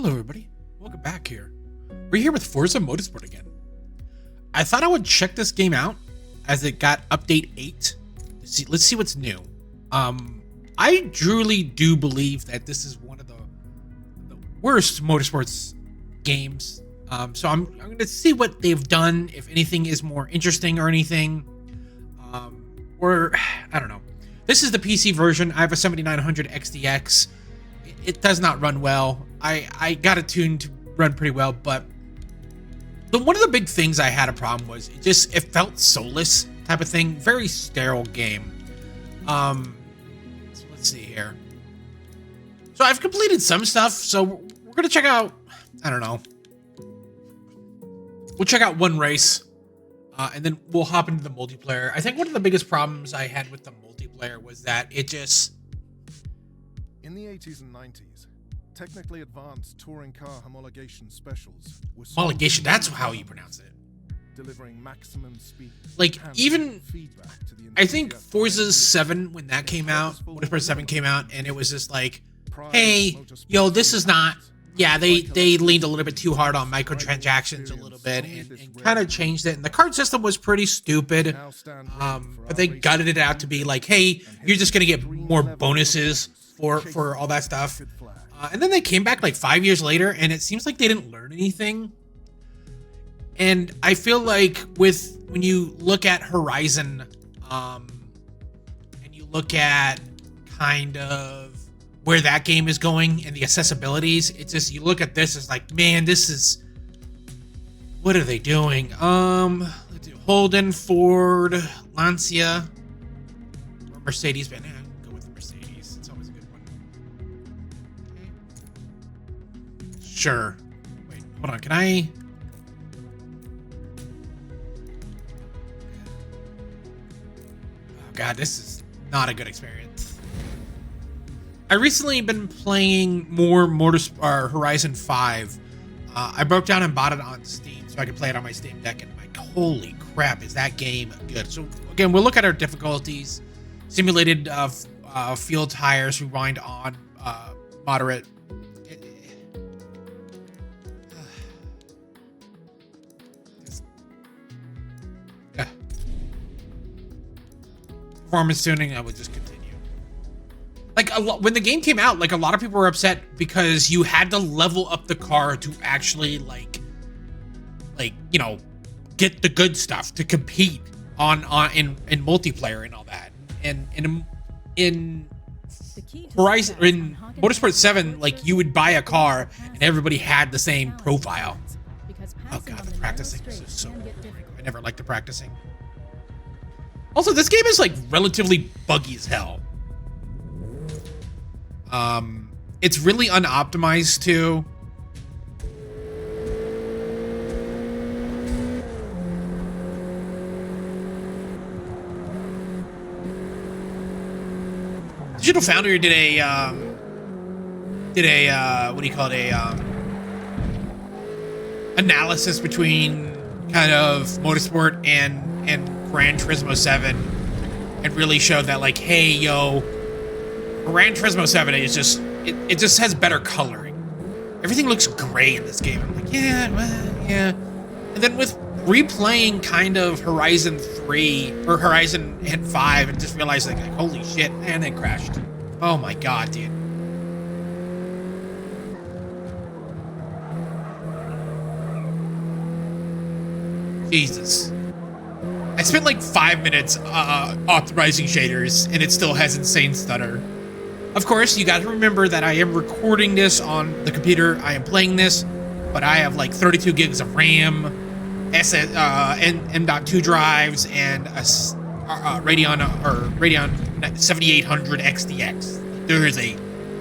Hello everybody, welcome back here. We're here with Forza Motorsport again. I thought I would check this game out as it got update 8. Let's see what's new. I truly do believe that this is one of the worst motorsports games. So I'm going to see what they've done, if anything is more interesting or anything. Or, I don't know. This is the PC version. I have a 7900 XDX. It does not run well. I got it tuned to run pretty well, but one of the big things I had a problem was it felt soulless type of thing. Very sterile game. So let's see here. So I've completed some stuff, so we're going to check out, I don't know. We'll check out one race, and then we'll hop into the multiplayer. I think one of the biggest problems I had with the multiplayer was that it just... In the 80s and 90s, technically advanced touring car homologation specials were homologation, that's how you pronounce it. Delivering maximum speed. Like, even I think Forza 7, when that came out, Motorsport 7 came out, and it was just like, hey, yo, this is not... Yeah, they leaned a little bit too hard on microtransactions a little bit and kind of changed it. And the card system was pretty stupid, but they gutted it out to be like, hey, you're just going to get more bonuses for all that stuff. And then they came back like 5 years later, and it seems like they didn't learn anything. And I feel like when you look at Horizon, and you look at kind of where that game is going and the accessibilities, it's just, you look at this, it's like, man, this is, what are they doing? Let's do Holden, Ford, Lancia, or Mercedes. Man, I'll go with the Mercedes. It's always a good one. Okay. Sure. Wait, hold on. Can I? Oh God, this is not a good experience. I recently been playing more Horizon 5. I broke down and bought it on Steam so I could play it on my Steam Deck, and like, holy crap, is that game good. So again, we'll look at our difficulties. Simulated field tires, rewind on, moderate. Performance tuning, I would just continue. Like, when the game came out, like, a lot of people were upset because you had to level up the car to actually, like, you know, get the good stuff to compete in multiplayer and all that. And in Horizon, in Motorsport 7, like, you would buy a car and everybody had the same profile. Oh God, the practicing is just so boring. I never liked the practicing. Also, this game is like relatively buggy as hell. It's really unoptimized too. Digital Foundry did a what do you call it, analysis between kind of Motorsport and Gran Turismo 7, and really showed that, like, hey, yo, Gran Turismo 7 is just, it just has better coloring. Everything looks gray in this game. I'm like, yeah, well, yeah. And then with replaying kind of Horizon 3 or Horizon and 5, and just realizing, like, holy shit, and it crashed. Oh my God, dude. Jesus. I spent like 5 minutes optimizing shaders, and it still has insane stutter. Of course, you got to remember that I am recording this on the computer. I am playing this, but I have like 32 gigs of RAM, M.2 drives, and a Radeon 7800 XDX. There is a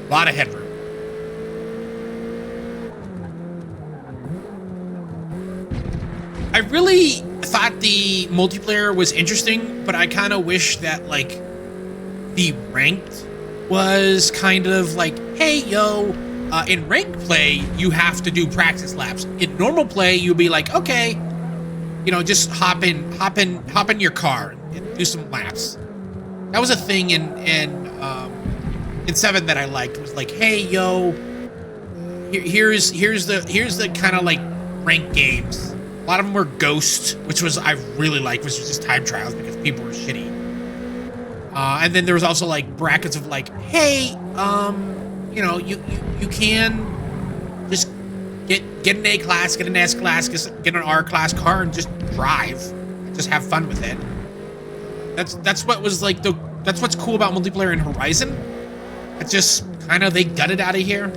lot of headroom. I really thought the multiplayer was interesting, but I kind of wish that, like, the ranked was kind of like, hey, yo, in ranked play, you have to do practice laps. In normal play, you'll be like, okay, you know, just hop in your car and do some laps. That was a thing in 7 that I liked. It was like, hey, yo, here's the kind of like ranked games. A lot of them were Ghost, which was I really liked, which was just time trials because people were shitty. And then there was also like brackets of like, hey, you know, you can just get an A class, get an S class, get an R class car, and just drive, just have fun with it. That's what was like that's what's cool about multiplayer in Horizon. It's just kind of they gutted out of here.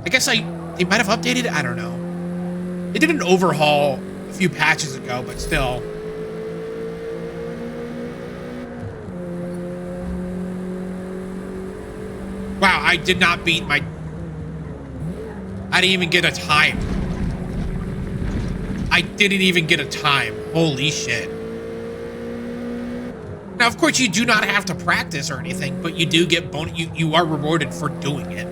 I guess they might have updated it. I don't know. They did an overhaul a few patches ago, but still. Wow, I did not beat my... I didn't even get a time. I didn't even get a time. Holy shit. Now, of course, you do not have to practice or anything, but you do get bonus. You are rewarded for doing it.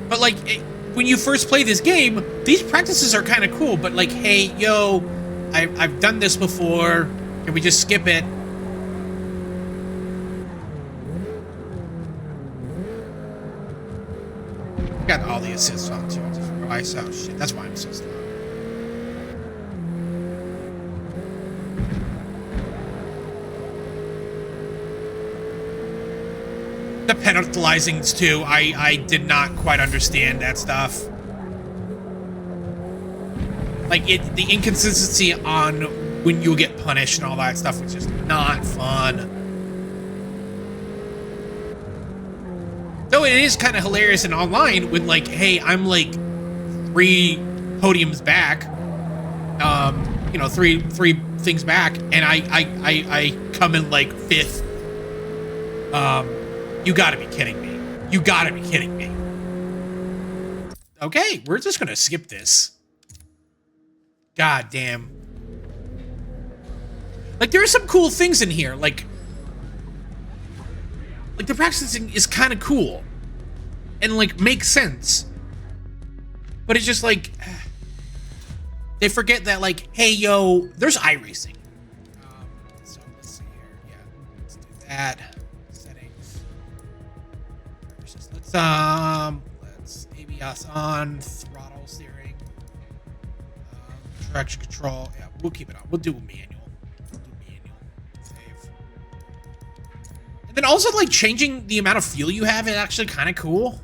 But like, when you first play this game, these practices are kind of cool. But like, hey, yo, I've done this before. Can we just skip it? Got all the assists on too. Oh shit, that's why I'm so slow. The penalizings too. I did not quite understand that stuff. Like the inconsistency on when you get punished and all that stuff was just not fun. Though it is kind of hilarious and online when like, hey, I'm like 3 podiums back, you know, three things back, and I come in like 5th. You gotta be kidding me. You gotta be kidding me. Okay, we're just gonna skip this. God damn. Like, there are some cool things in here, like the practicing is kind of cool. And, like, makes sense. But it's just like... They forget that, like, hey, yo, there's iRacing. So, let's see here. Yeah, let's do that. Let's ABS on, throttle steering, traction control. Yeah, we'll keep it on. We'll do a manual. Save. And then also like changing the amount of fuel you have is actually kind of cool.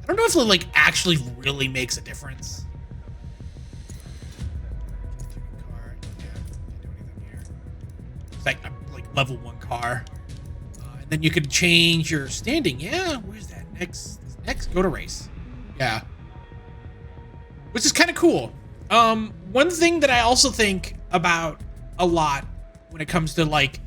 I don't know if it like actually really makes a difference. It's like level 1 car. Then you could change your standing. Yeah, where's that? Next, go to race. Yeah. Which is kind of cool. One thing that I also think about a lot when it comes to like,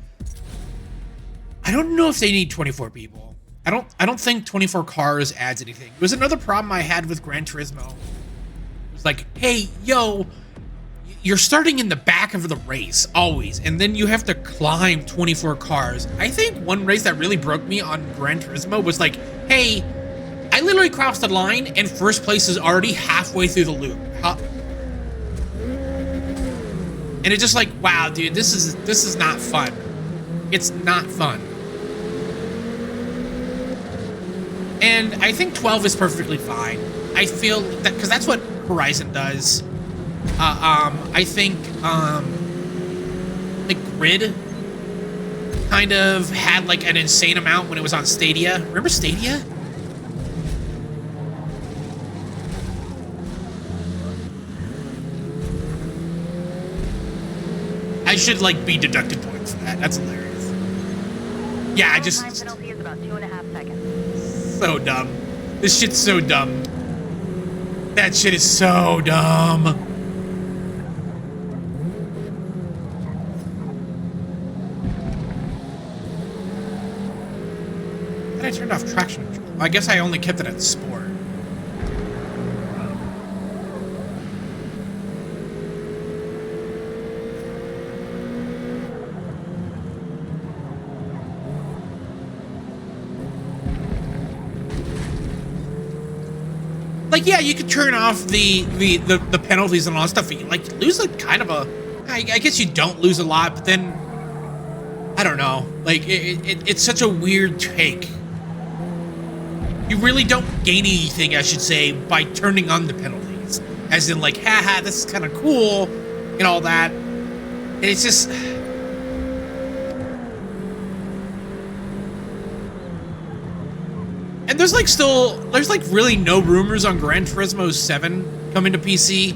I don't know if they need 24 people. I don't think 24 cars adds anything. It was another problem I had with Gran Turismo. It was like, hey, yo, you're starting in the back of the race, always, and then you have to climb 24 cars. I think one race that really broke me on Gran Turismo was like, hey, I literally crossed the line and first place is already halfway through the loop. And it's just like, wow, dude, this is not fun. It's not fun. And I think 12 is perfectly fine. I feel that, because that's what Horizon does. I think, the Grid kind of had, like, an insane amount when it was on Stadia. Remember Stadia? I should, like, be deducted points for that. That's hilarious. Yeah, I just... Time penalty is about 2.5 seconds. So dumb. This shit's so dumb. That shit is so dumb. I turned off traction control. I guess I only kept it at sport. Like, yeah, you could turn off the penalties and all that stuff. But you, like, lose like kind of a. I guess you don't lose a lot, but then I don't know. Like, it's such a weird take. You really don't gain anything, I should say, by turning on the penalties. As in, like, haha, this is kind of cool, and all that. And it's just... And there's, like, really no rumors on Gran Turismo 7 coming to PC.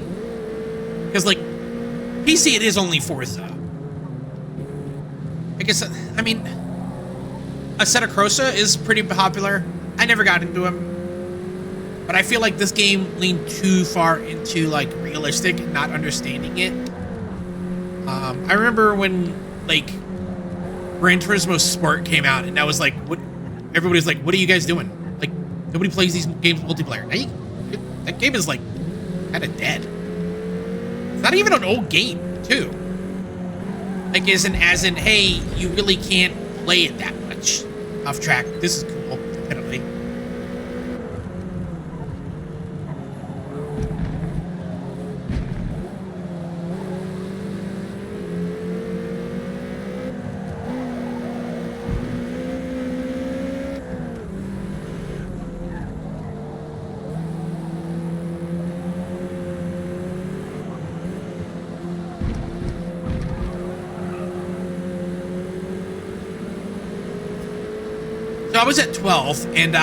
Because, like, PC, it is only Forza. I guess, I mean, Assetto Corsa is pretty popular. I never got into him, but I feel like this game leaned too far into like realistic and not understanding it. I remember when like Gran Turismo Sport came out, and I was like, "What?" Everybody's like, "What are you guys doing?" Like, nobody plays these games multiplayer. That game is like kind of dead. It's not even an old game, too. Like, as in, hey, you really can't play it that much off track. This is cool, definitely. So I was at 12, and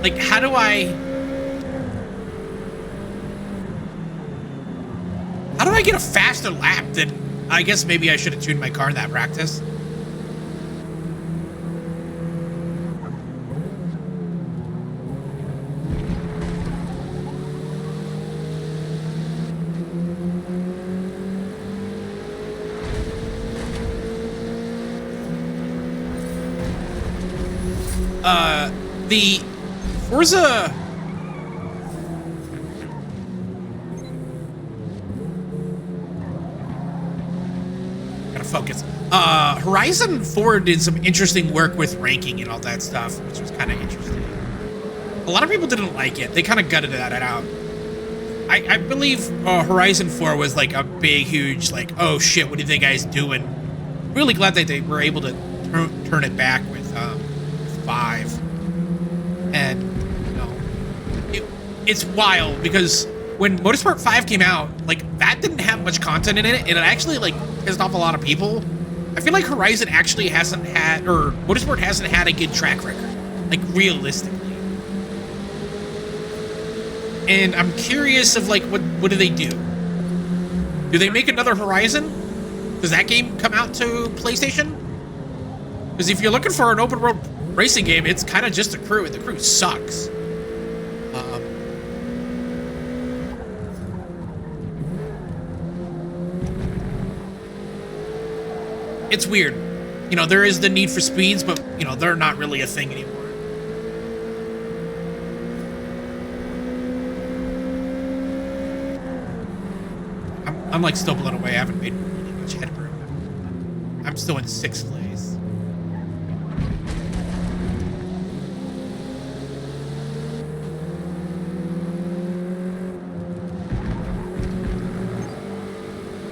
like, how do I get a faster lap than, I guess maybe I should have tuned my car in that practice. The Forza... Gotta focus. Horizon 4 did some interesting work with ranking and all that stuff, which was kind of interesting. A lot of people didn't like it. They kind of gutted that out. I believe Horizon 4 was like a big, huge, like, oh shit, what are you guys doing? Really glad that they were able to turn it back with 5. And, you know, it's wild because when Motorsport 5 came out, like, that didn't have much content in it, and it actually, like, pissed off a lot of people. I feel like Horizon actually hasn't had, or Motorsport hasn't had a good track record, like, realistically. And I'm curious of, like, what do they do? Do they make another Horizon? Does that game come out to PlayStation? Because if you're looking for an open world racing game, it's kind of just a crew, and the crew sucks. It's weird. You know, there is the need for speeds, but, you know, they're not really a thing anymore. I'm like still blown away. I haven't made really much headroom. I'm still in 6th place.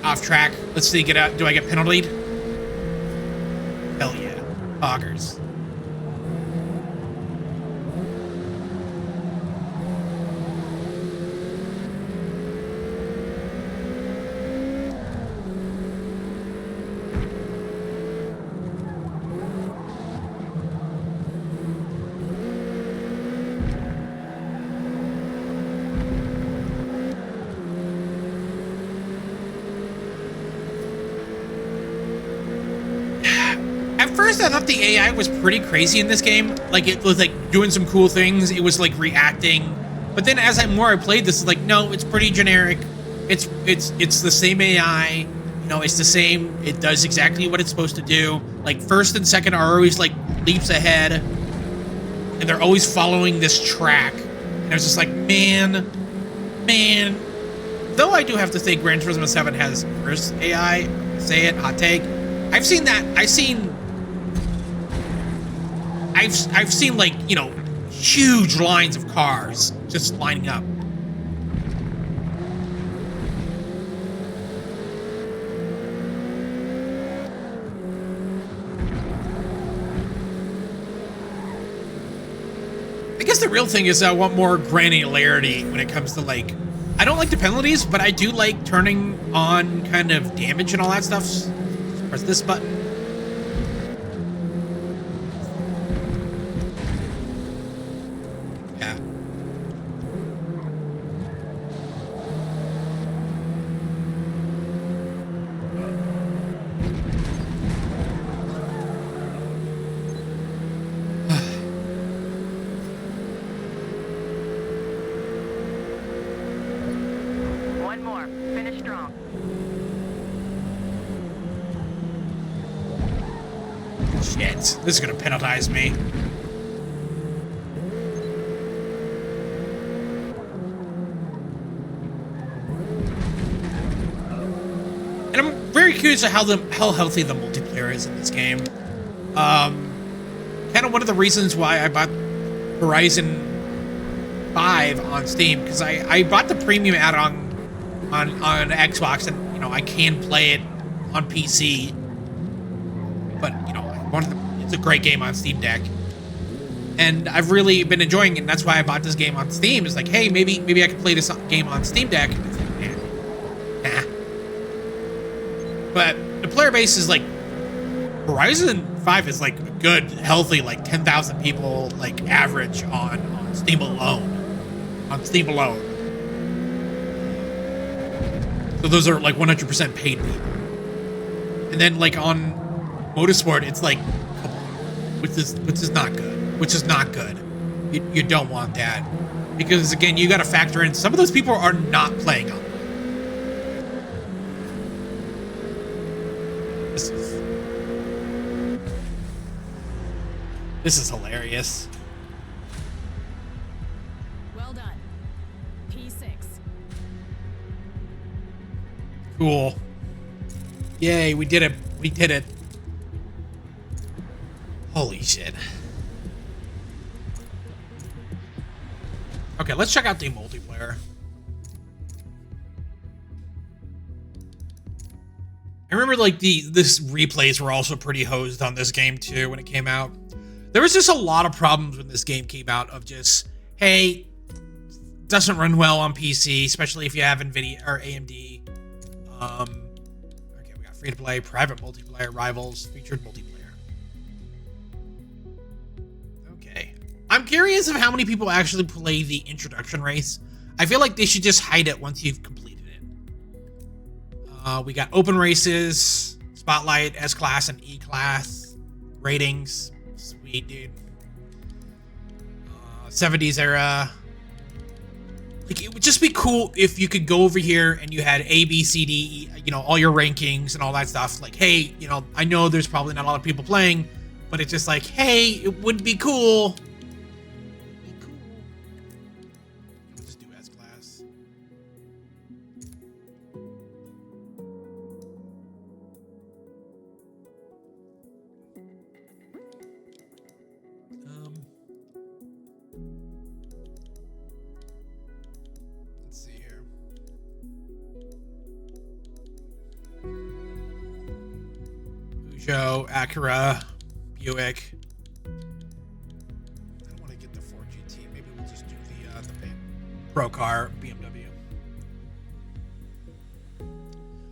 Off track. Let's see. Get out. Do I get penaltied? Hell yeah. Poggers. First, I thought the AI was pretty crazy in this game. Like, it was like doing some cool things. It was like reacting. But then as I played this, like, no, it's pretty generic. It's the same AI. You know, it's the same. It does exactly what it's supposed to do. Like, first and second are always like leaps ahead, and they're always following this track. And I was just like, man. Though I do have to say, Gran Turismo 7 has worse AI. Say it, hot take. I've seen like, you know, huge lines of cars just lining up. I guess the real thing is I want more granularity when it comes to like, I don't like the penalties, but I do like turning on kind of damage and all that stuff. Press this button. Yeah. One more. Finish strong. Shit, this is gonna penalize me. And I'm very curious of how healthy the multiplayer is in this game. Kind of one of the reasons why I bought Horizon 5 on Steam, because I bought the premium add-on on Xbox, and you know I can play it on PC. But you know, it's a great game on Steam Deck, and I've really been enjoying it. And that's why I bought this game on Steam. It's like, hey, maybe I can play this game on Steam Deck. Nah. But the player base is like Horizon 5 is like a good, healthy, like 10,000 people like average on Steam alone. On Steam alone. So those are like 100% paid people. And then like on Motorsport, it's like, which is not good. Which is not good. You don't want that, because again, you got to factor in some of those people are not playing on. This is hilarious. Well done. P6. Cool. Yay, we did it. We did it. Holy shit. Okay, let's check out the multiplayer. I remember like this replays were also pretty hosed on this game too when it came out. There was just a lot of problems when this game came out of just, hey, doesn't run well on PC, especially if you have NVIDIA or AMD. Okay, we got free to play, private multiplayer, rivals, featured multiplayer. Okay. I'm curious of how many people actually play the introduction race. I feel like they should just hide it once you've completed it. We got open races, Spotlight, S-Class, and E-Class ratings. Sweet, dude. 70s era. Like, it would just be cool if you could go over here and you had A, B, C, D, you know, all your rankings and all that stuff. Like, hey, you know, I know there's probably not a lot of people playing, but it's just like, hey, it would be cool. Let's do S-Class. Let's see here. Peugeot, Acura, Buick. I don't want to get the Ford GT. Maybe we'll just do the Pro car, BMW.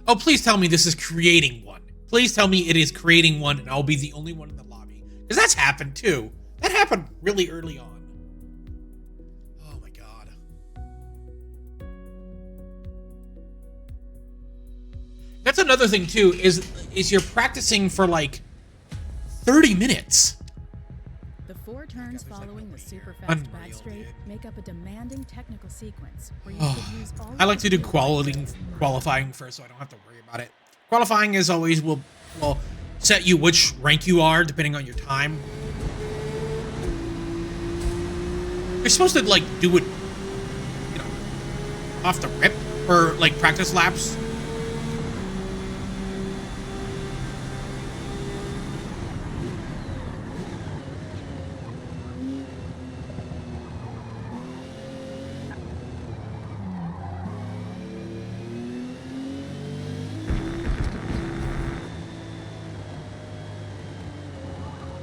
Oh, please tell me this is creating one. Please tell me it is creating one and I'll be the only one in the lobby. Because that's happened too. That happened really early on. Oh my god. That's another thing too, is you're practicing for like 30 minutes. The 4 turns following the super fast back straight make up a demanding technical sequence where you could use all I like to do qualifying first so I don't have to worry about it. Qualifying, as always, will set you which rank you are depending on your time. You're supposed to like do it, you know, off the rip for like practice laps.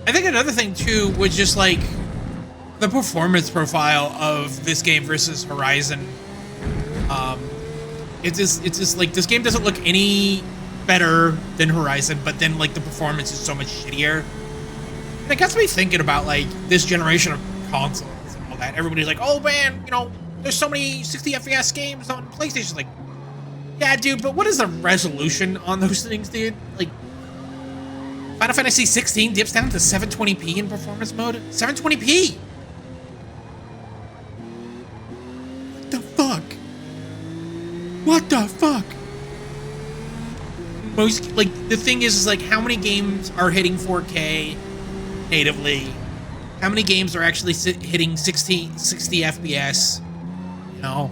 I think another thing too was just like the performance profile of this game versus Horizon. It's just like this game doesn't look any better than Horizon, but then like the performance is so much shittier. And it gets me thinking about like this generation of consoles and all that. Everybody's like, oh man, you know, there's so many 60 FPS games on PlayStation. Like, yeah, dude, but what is the resolution on those things, dude? Like, Final Fantasy 16 dips down to 720p in performance mode. 720p. What the fuck? What the fuck? Most, like, the thing is like, how many games are hitting 4K natively? How many games are actually hitting 60 FPS? You know?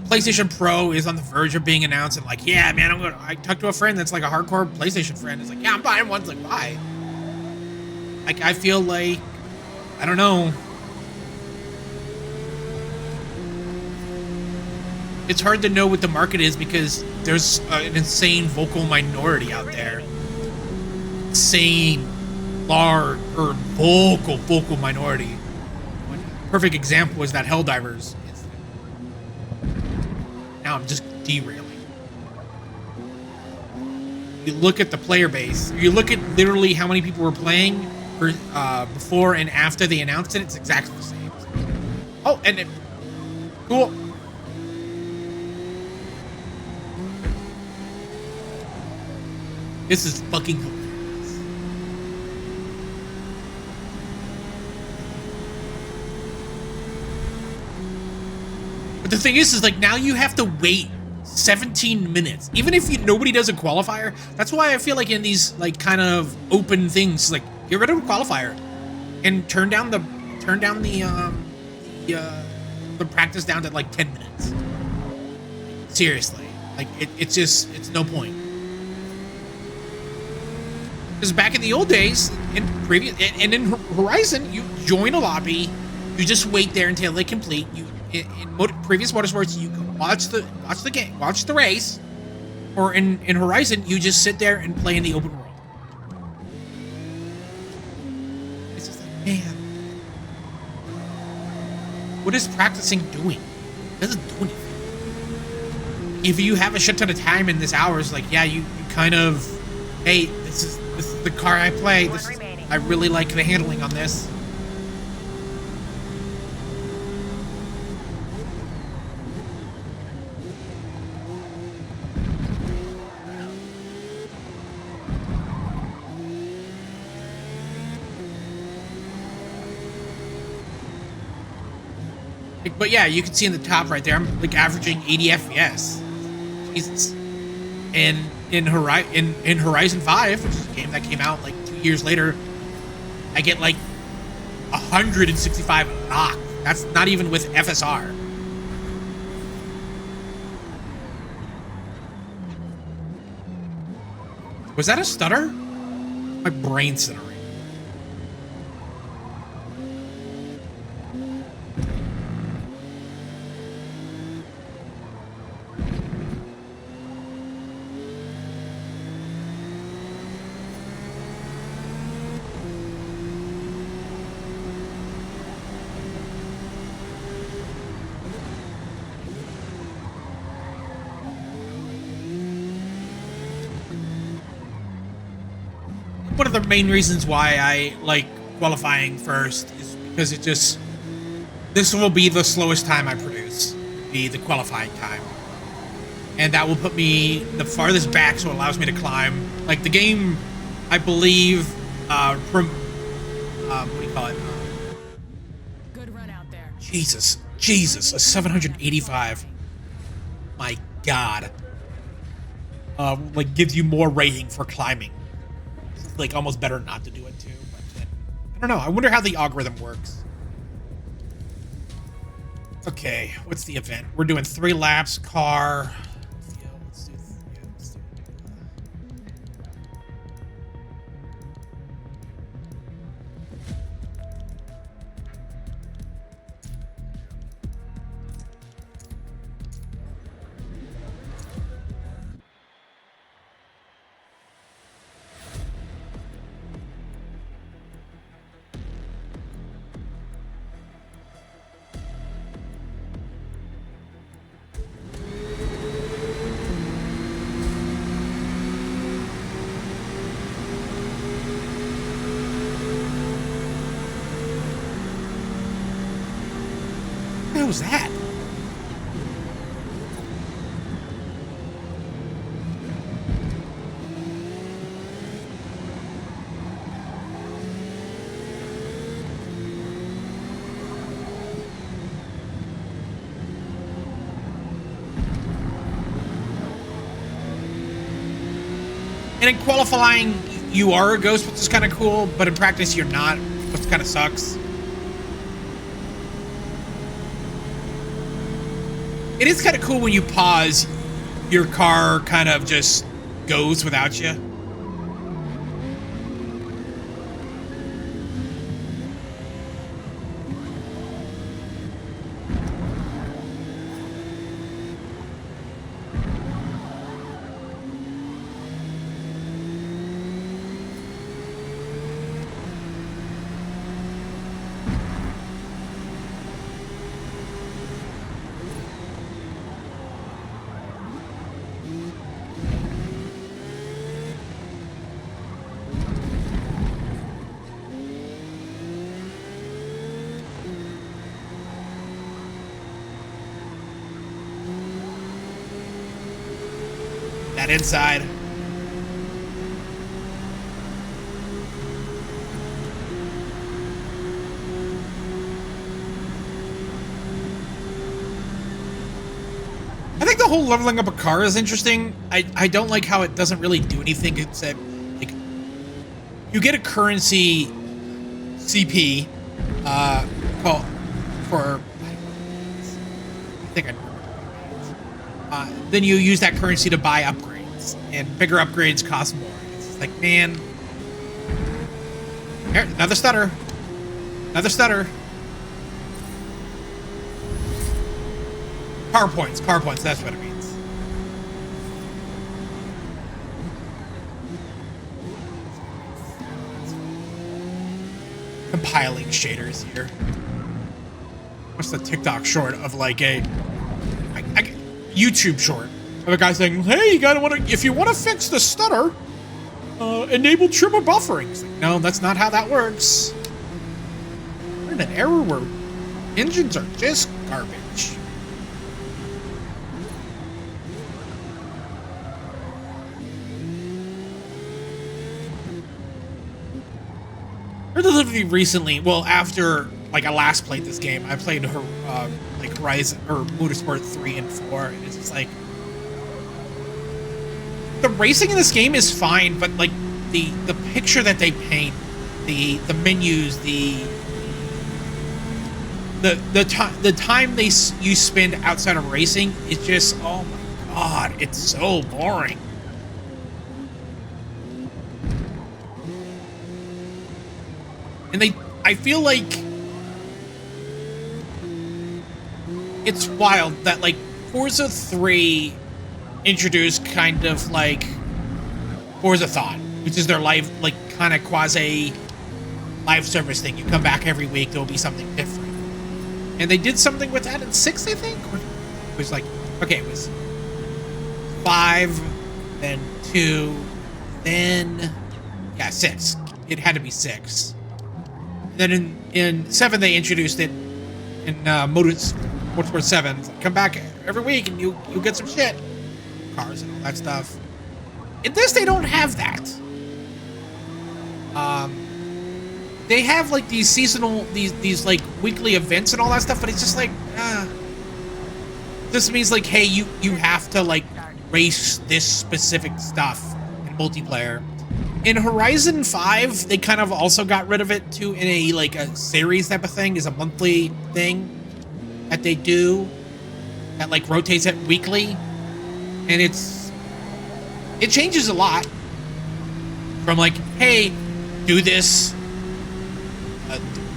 PlayStation Pro is on the verge of being announced, and like, yeah, man, I talked to a friend that's like a hardcore PlayStation friend. It's like, yeah, I'm buying one. It's like, why? Like, I feel like, I don't know. It's hard to know what the market is because there's an insane vocal minority out there. Insane, large, or vocal minority. One perfect example is that Helldivers. Now I'm just derailing. You look at the player base. You look at literally how many people were playing for, before and after they announced it. It's exactly the same. Oh, and it, cool. This is fucking hilarious. But the thing is like now you have to wait 17 minutes. Even if nobody does a qualifier, that's why I feel like in these like kind of open things, like get rid of a qualifier and turn down the practice down to like 10 minutes. Seriously, like it's no point. Because back in the old days, in Horizon, you join a lobby, you just wait there until they complete. You in previous motorsports, you can watch the game, watch the race, or in Horizon, you just sit there and play in the open world. It's just like, man, what is practicing doing? It doesn't do anything. If you have a shit ton of time in this hours, like yeah, you kind of, hey, this is the car I play. I really like the handling on this. But yeah, you can see in the top right there, I'm like averaging 80 FPS. Jesus. And in Horizon 5, which is a game that came out like 2 years later, I get like 165 knock. That's not even with FSR. Was that a stutter? My brain stuttering. One of the main reasons why I like qualifying first is because this will be the slowest time I produce, be the qualifying time. And that will put me the farthest back, so it allows me to climb. Like the game, I believe, from, what do you call it? Good run out there. Jesus, a 785. My God. Like gives you more rating for climbing. Like almost better not to do it too, but I don't know. I wonder how the algorithm works. Okay, what's the event? We're doing 3 laps, car. Yeah, let's do. hell was that? And in qualifying, you are a ghost, which is kind of cool, but in practice, you're not, which kind of sucks. It is kind of cool when you pause, your car kind of just goes without you. That inside. I think the whole leveling up a car is interesting. I don't like how it doesn't really do anything except, like, you get a currency CP called for, I think I know. Then you use that currency to buy upgrades, and bigger upgrades cost more. It's just like, man. Here, another stutter. Another stutter. Car points, that's what it means. Compiling shaders here. What's the TikTok short of like a YouTube short of a guy saying, "Hey, you gotta if you want to fix the stutter, enable trimmer buffering." It's like, no, that's not how that works. We're in an era where engines are just garbage. Relatively recently, well, after like I last played this game, I played her like Horizon or Motorsport 3 and 4, and it's just like the racing in this game is fine, but like the picture that they paint, the menus, the time you spend outside of racing is just, oh my god, it's so boring. And I feel like it's wild that like Forza 3 introduced kind of like Forza-thon, which is their live, like kind of quasi live service thing. You come back every week, there'll be something different. And they did something with that in 6, I think. It was like, okay, it was 5, then 2, then, yeah, 6. It had to be 6. Then in 7, they introduced it in Motorsport 7. Come back every week and you get some shit. Cars and all that stuff. In this, they don't have that. They have like these seasonal, these like weekly events and all that stuff, but it's just like, this means like, hey, you have to like race this specific stuff in multiplayer. In Horizon 5, they kind of also got rid of it too, in a like a series type of thing, is a monthly thing that they do that like rotates it weekly, and it changes a lot from like, hey, do this,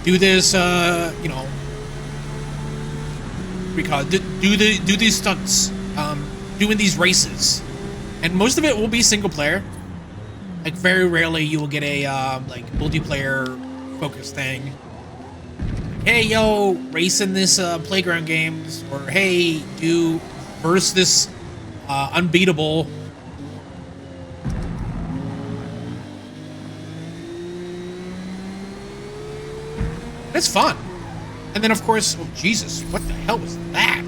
you know, do these stunts, doing these races, and most of it will be single player. Like very rarely you will get a like multiplayer focused thing. Hey, yo, race in this playground games, or hey, do verse this unbeatable. It's fun. And then, of course, oh, Jesus, what the hell was that?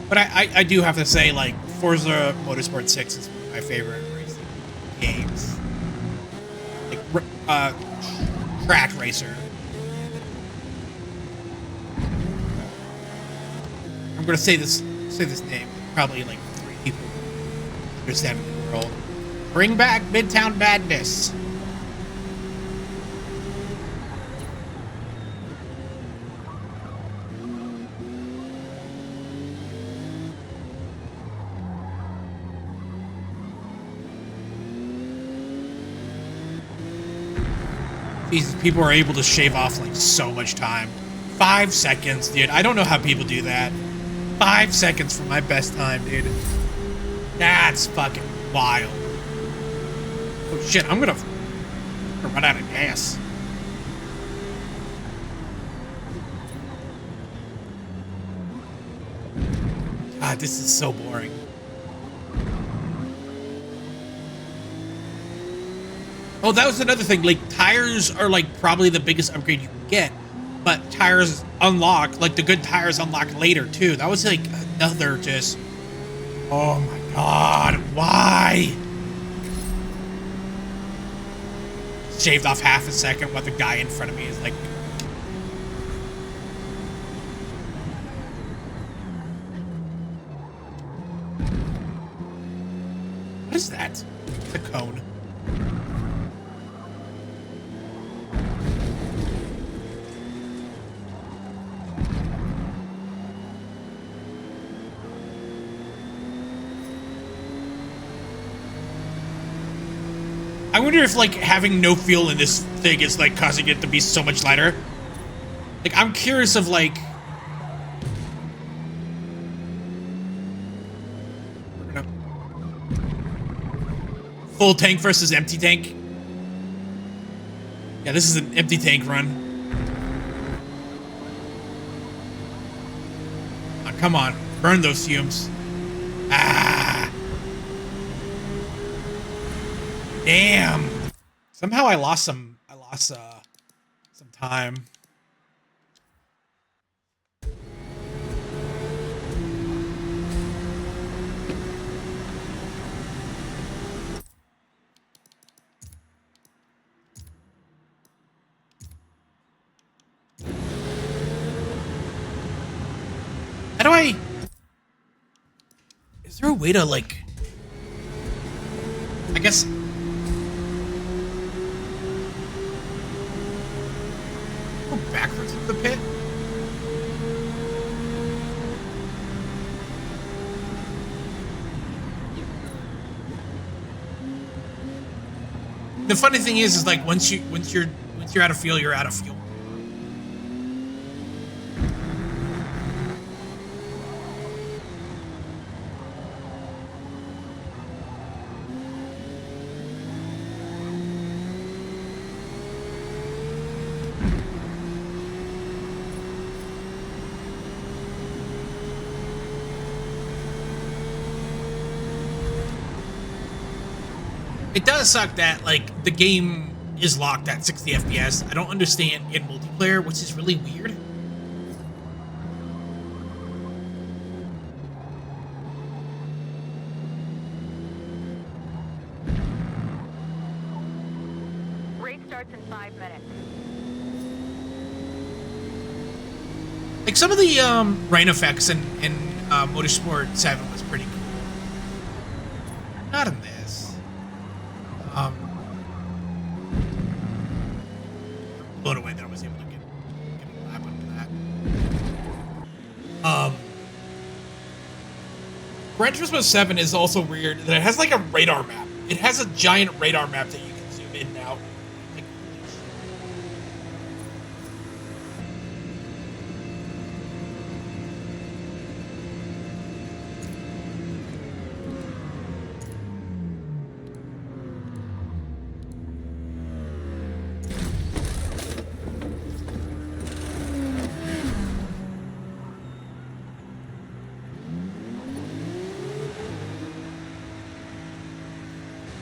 But I do have to say, like, Forza Motorsport 6 is one of my favorite racing games. Like, track racer. I'm gonna say this name. Probably like 3 people understand in the world. Bring back Midtown Madness. Jesus, people are able to shave off like so much time. 5 seconds, dude. I don't know how people do that. 5 seconds for my best time, dude. That's fucking wild. Oh shit, I'm gonna run out of gas. God, this is so boring. Oh, that was another thing. Like, tires are like probably the biggest upgrade you can get, but tires unlock, like the good tires unlock later too. That was like another just, oh my God, why? Shaved off half a second while the guy in front of me is like, what is that? The cone. I wonder if, like, having no fuel in this thing is, like, causing it to be so much lighter. Like, I'm curious of, like... full tank versus empty tank. Yeah, this is an empty tank run. Oh, come on. Burn those fumes. Ah! Damn. Somehow I lost some time. How do I... Is there a way to, like... I guess... Go backwards into the pit? The funny thing is like once you're out of fuel, you're out of fuel. It does suck that, like, the game is locked at 60 FPS. I don't understand in multiplayer, which is really weird. Race starts in 5 minutes. Like, some of the rain effects in Motorsport 7 was pretty cool. Not in this. Blown away that I was able to get a lap under that. Gran Turismo 7 is also weird that it has like a radar map. It has a giant radar map that you can zoom in and out. Like,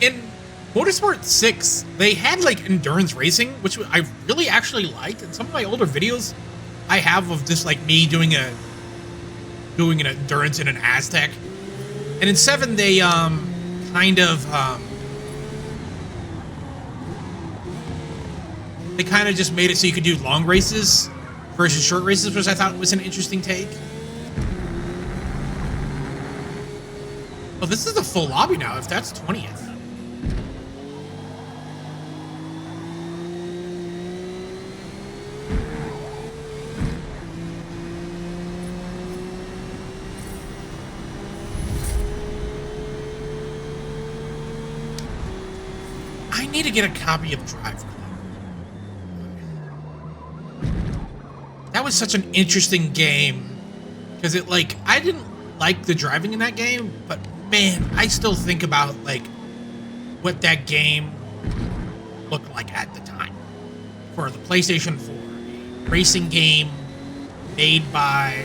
in Motorsport 6, they had like endurance racing, which I really actually liked. And some of my older videos I have of just like me doing an endurance in an Aztec. And in 7, they kind of just made it so you could do long races versus short races, which I thought was an interesting take. Oh, this is a full lobby now, if that's 20th. I need to get a copy of Drive Club. That was such an interesting game. Because it, like, I didn't like the driving in that game, but man, I still think about, like, what that game looked like at the time. For the PlayStation 4. A racing game made by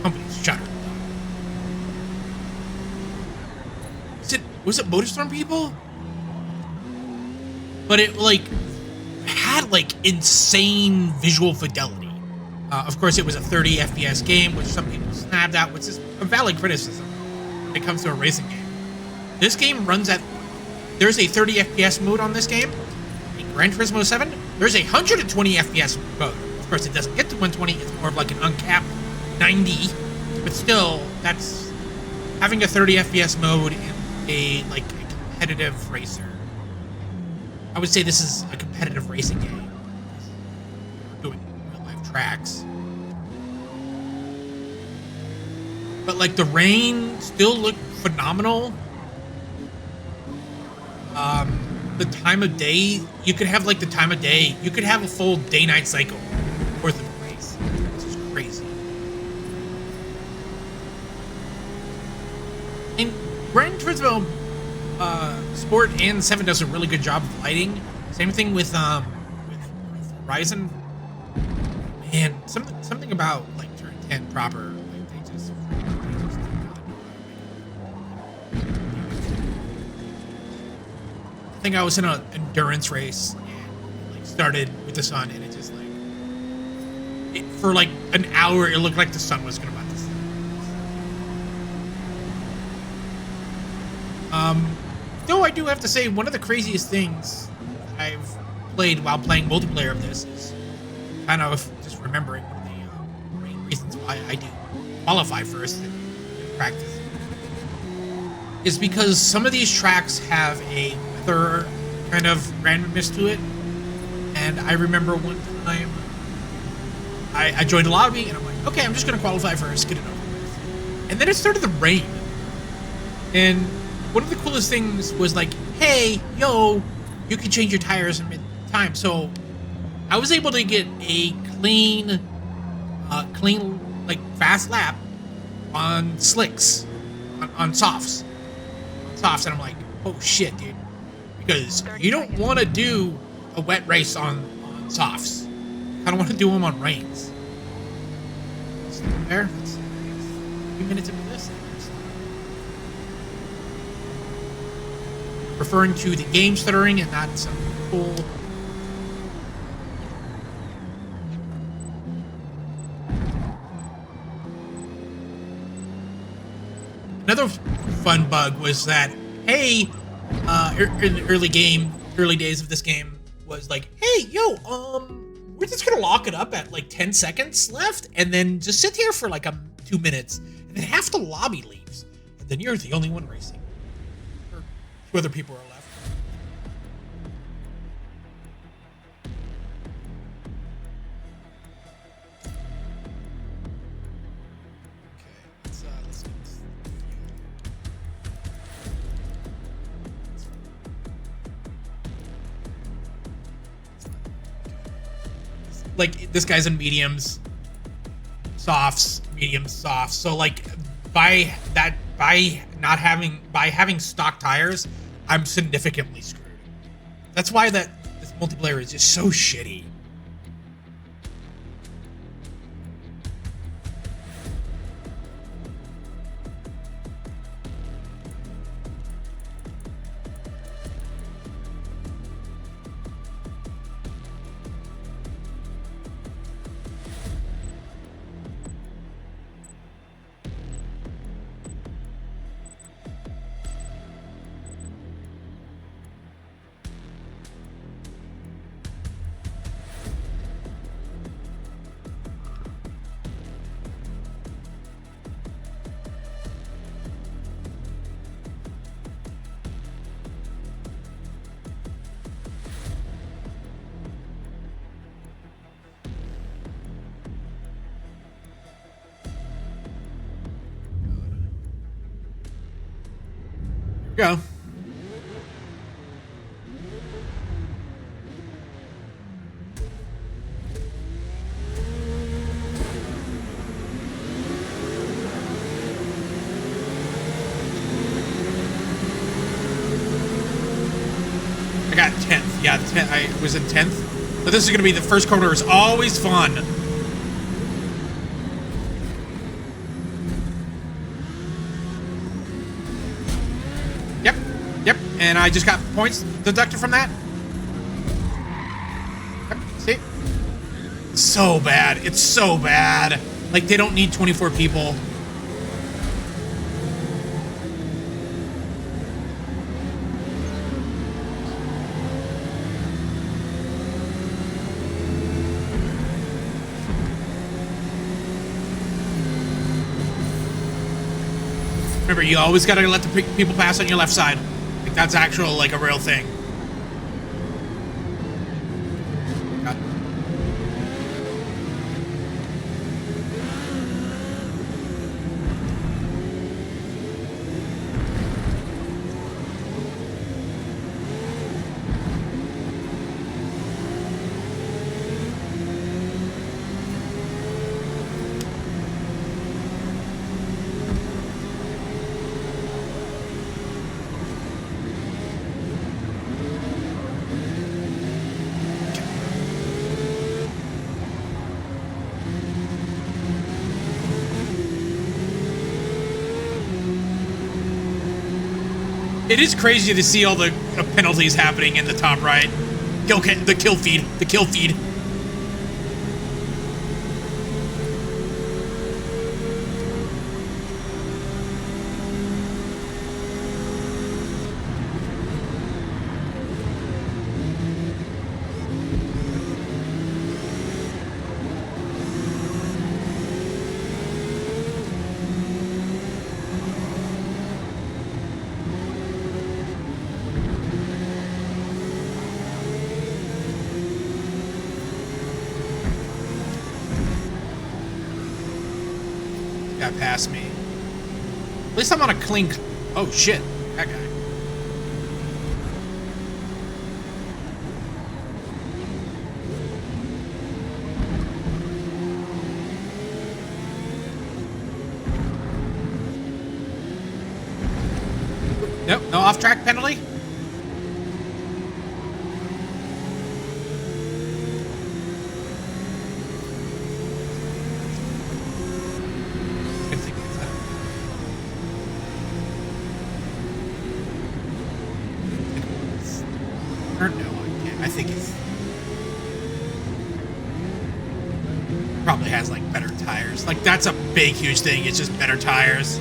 companies, Shutter. Was it MotorStorm people? But it, like, had, like, insane visual fidelity. Of course, it was a 30 FPS game, which some people snapped at, which is a valid criticism when it comes to a racing game. This game runs at... There's a 30 FPS mode on this game. In Gran Turismo 7, there's a 120 FPS mode. Of course, it doesn't get to 120. It's more of like an uncapped 90. But still, that's... Having a 30 FPS mode in a competitive racer. I would say this is a competitive racing game. Doing real life tracks. But like the rain still looked phenomenal. The time of day, you could have like the time of day, you could have a full day-night cycle worth of a race. This is crazy. And Gran Turismo Sport and 7 does a really good job of lighting. Same thing with Horizon. Man, something about like turn 10 proper. Like they just I think I was in an endurance race and like started with the sun, and it just like for like an hour it looked like the sun was gonna about to set. Though I do have to say, one of the craziest things I've played while playing multiplayer of this is kind of just remembering one of the main reasons why I do qualify first and practice is because some of these tracks have a weather kind of randomness to it. And I remember one time I joined a lobby and I'm like, okay, I'm just going to qualify first, get it over with. And then it started to rain. And one of the coolest things was like, hey, yo, you can change your tires in mid-time. So I was able to get a clean, like fast lap on slicks, on softs. And I'm like, oh shit, dude. Because you don't want to do a wet race on softs. I don't want to do them on rains. There, that's 3 minutes into this. Referring to the game stuttering and not some cool. Another fun bug was that, hey, in the early days of this game was like, hey, yo, we're just gonna lock it up at like 10 seconds left, and then just sit here for like 2 minutes, and then half the lobby leaves, and then you're the only one racing. Two other people are left. Okay, let's get this. Like this guy's in mediums, softs, mediums, softs. So like by having stock tires, I'm significantly screwed. That's why this multiplayer is just so shitty. Go. I got 10th. Yeah, 10th. I was in 10th. So this is going to be the first corner is always fun. Yep. Yep. And I just got points deducted from that. Yep. See? It's so bad. It's so bad. Like, they don't need 24 people. Remember, you always gotta let the people pass on your left side. Like, that's actual, like, a real thing. God. It is crazy to see all the penalties happening in the top right. The kill feed. The kill feed. Got past me. At least I'm on a clean. Oh shit, that guy. Nope, no off-track penalty. Or no, I think it's probably has like better tires. Like that's a big, huge thing. It's just better tires.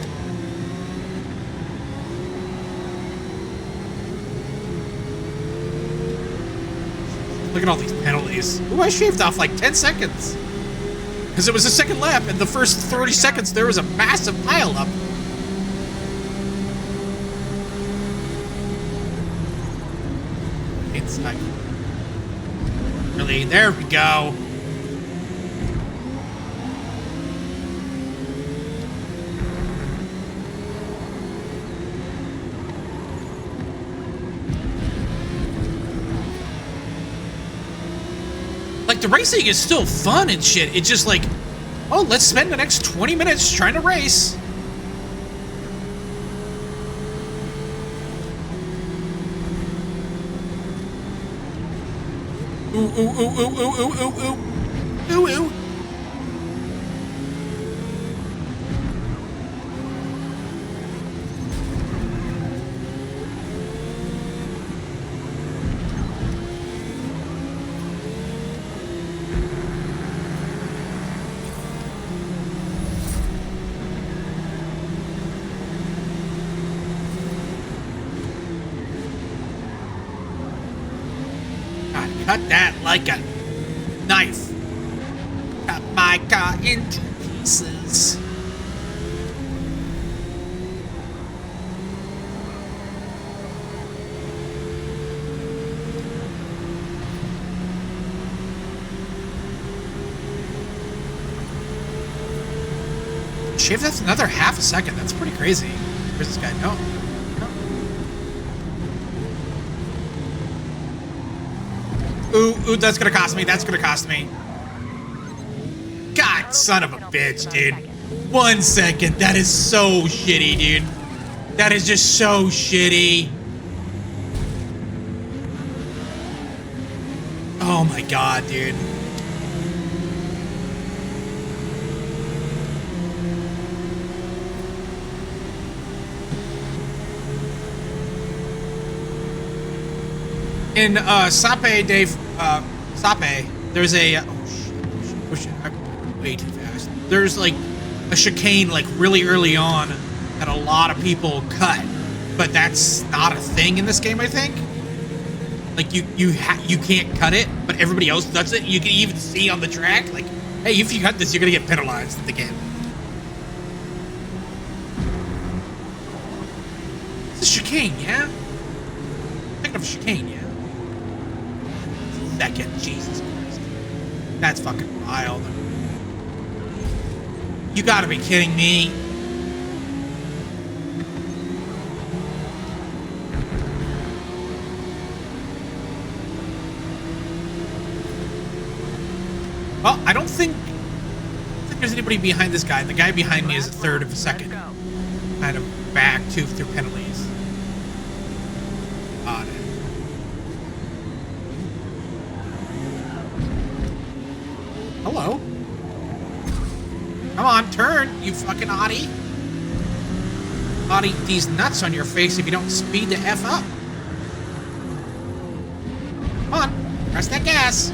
Look at all these penalties. Ooh, I shaved off like 10 seconds. Because it was a second lap, and the first 30 seconds there was a massive pileup. Inside. Really, there we go. Like, the racing is still fun and shit. It's just like, oh, let's spend the next 20 minutes trying to race. Ooh, ooh, ooh, ooh, ooh, ooh, ooh, ooh. Ooh, ooh. Cut that like a knife. Cut my car into pieces. Shave, that's another half a second. That's pretty crazy. Where's this guy? No. No. Ooh, that's gonna cost me. That's gonna cost me. God, son of a bitch, dude. 1 second. That is so shitty, dude. That is just so shitty. Oh my god, dude. In Sape, Dave, Sape, there's a oh shit, I'm way too fast. There's like a chicane like really early on that a lot of people cut, but that's not a thing in this game, I think. Like you can't cut it, but everybody else does it. You can even see on the track, like, hey, if you cut this, you're gonna get penalized in the game. It's a chicane, yeah? Thinking of a chicane, yeah? Second, Jesus Christ. That's fucking wild. You gotta be kidding me. Well, I don't think there's anybody behind this guy. The guy behind me is a third of a second. Kind of back to through penalties. Odd. Hello. Come on, turn, you fucking Audi. I'll eat these nuts on your face if you don't speed the F up. Come on, press that gas.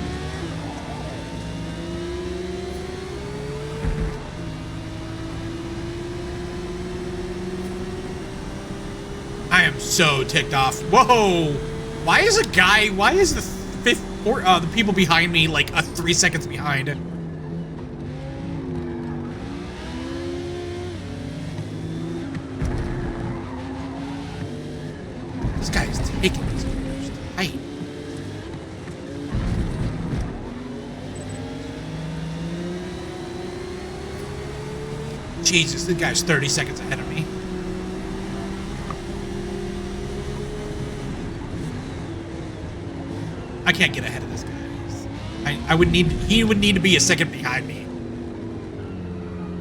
I am so ticked off. Whoa! Why is the people behind me like 3 seconds behind? This guy is taking these corners tight. Jesus, this guy's 30 seconds ahead of me. I can't get ahead of this guy. He would need to be a second behind me.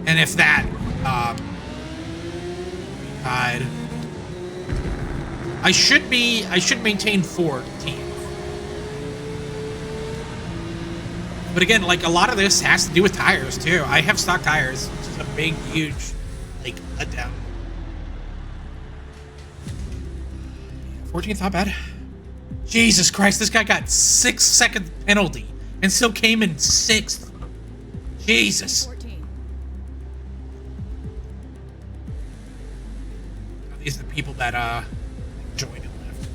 And if that, I should maintain 14th. But again, like a lot of this has to do with tires too. I have stock tires, which is a big, huge, like, letdown. 14th, not bad. Jesus Christ, this guy got 6 second penalty and still came in 6th. Jesus. 14. These are the people that joined and left.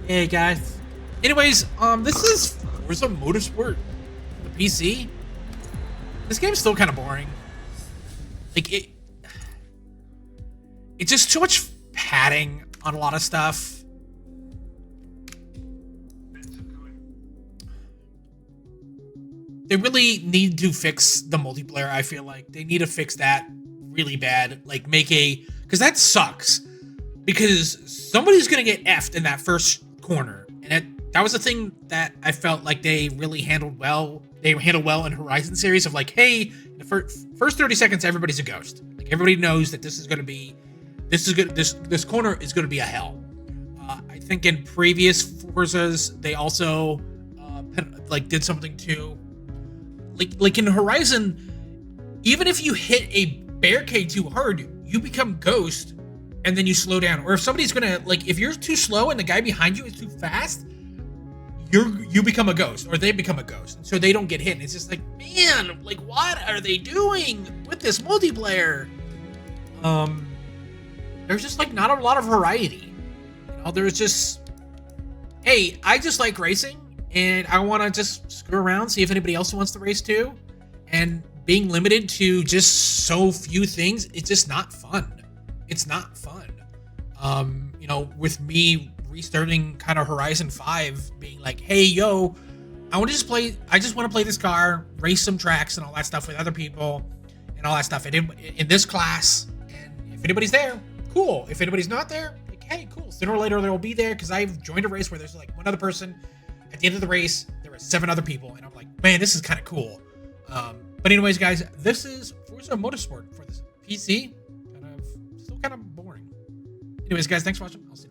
Hey guys. Anyways, this is Forza Motorsport, the PC. This game's still kind of boring. Like it's just too much padding on a lot of stuff. They really need to fix the multiplayer, I feel like. They need to fix that really bad. Like, because that sucks. Because somebody's going to get F'd in that first corner. And that was the thing that I felt like they really handled well. They handled well in Horizon series of like, hey, the first 30 seconds, everybody's a ghost. Like, everybody knows that this corner is going to be a hell. I think in previous Forzas, they also, did something too. Like in Horizon, even if you hit a barricade too hard, you become ghost, and then you slow down. Or if somebody's gonna, like, if you're too slow and the guy behind you is too fast, you become a ghost, or they become a ghost, and so they don't get hit. And it's just like, man, like, what are they doing with this multiplayer? There's just like not a lot of variety. You know, there's just, hey, I just like racing. And I want to just screw around, see if anybody else wants to race too. And being limited to just so few things, it's just not fun. It's not fun. You know, with me restarting kind of Horizon 5, being like, hey, yo, I just want to play this car, race some tracks and all that stuff with other people and all that stuff in this class. And if anybody's there, cool. If anybody's not there, like, hey, cool. Sooner or later, they'll be there because I've joined a race where there's like one other person. at the end of the race, there were 7 other people, and I'm like, man, this is kind of cool. But anyways, guys, this is Forza Motorsport for this PC. Still kind of boring. Anyways, guys, thanks for watching. I'll see you.